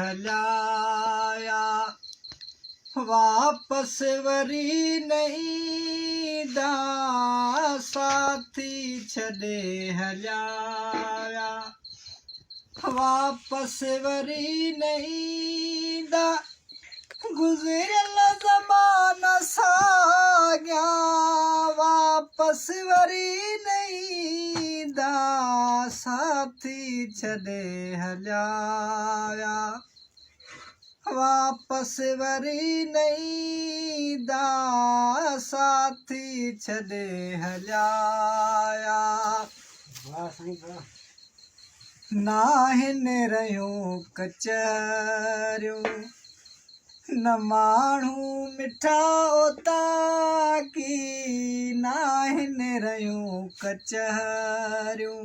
हलाया, वापस वरी नहीं दा साथी छॾे हलाया, वापस वरी नहीं दा गुज़िरियल ज़माना साॻिया, वापस वरी नहीं दा साथी छॾे हलाया, वापस वरी नहीं दा साथी छॾे हलाया। नाहिन रहियूं कचरियूं न माण्हू मिठा उतां की, नाहिन रहियूं कचरियूं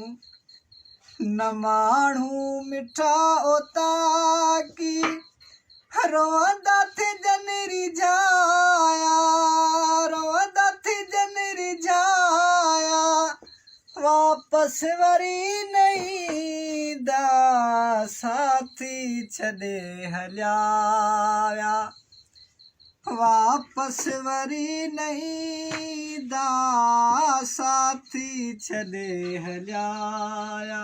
न माण्हू मिठा उतां की, रोअंदा थिजनि रिझाया, रोअंदा थिजनि रिझाया, वापस वरी नहीं दा साथी छॾे हलाया, वापस वरी नहीं दा साथी छॾे हलाया,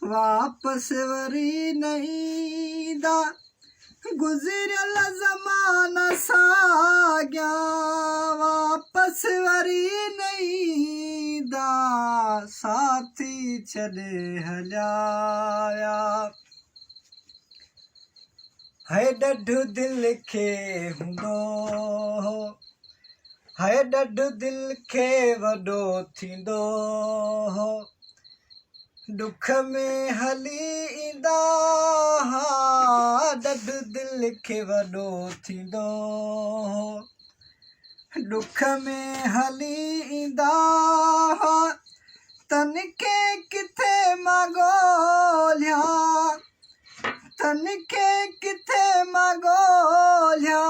वापस वरी नहीं दा गुज़िरियल ज़माना साॻिया, वापस वरी नहीं दा साथी छॾे हलाया। है ॾढ दिल खे हूंदो हो, है ॾढ दिल खे वॾो थींदो हो, दुख में हली ईंदा हा, ॾढ दिल खे वॾो थींदो हो, दुख में हली ईंदा हा, तन खे किथे मां ॻोल्हिया, तन खे किथे मां ॻोल्हिया,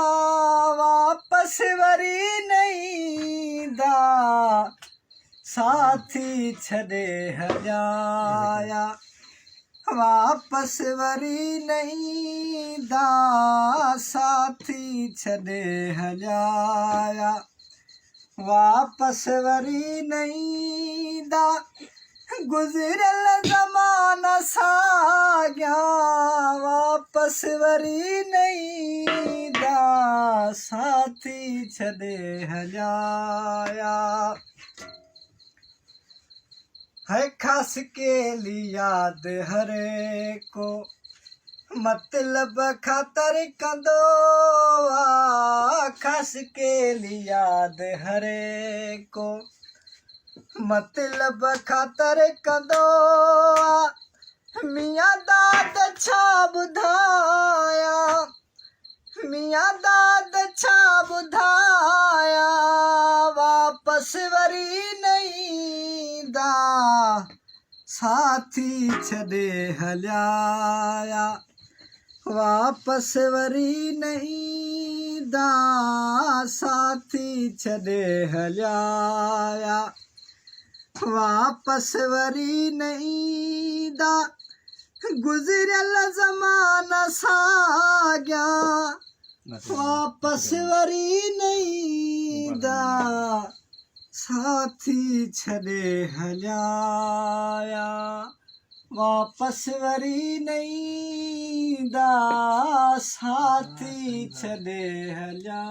वापस वरी नहीं दा साथी छॾे हलाया, वापस वरी नहीं दा साथी छॾे हलाया, वापस वरी नहीं दा गुज़िरियल ज़माना साॻिया, वापस वरी नहीं दा साथी छॾे हलाया। है खास के लिए याद हरे को मतलब ख़ातर कंदो आ, खास के लिए याद हरे को मतलब ख़ातर कंदो आ, मियां दाद छा ॿुधाया, मियां दाद छा ॿुधाया, वापस वरी नहीं दा साथी छॾे हलाया, वापस वरी नहीं दा साथी छॾे हलाया, वापस वरी नहीं दा गुज़िरियल ज़माना साॻिया, वापस वरी नहीं दा साथी छॾे हलाया, वापस वरी नहीं दा साथी छॾे हलाया।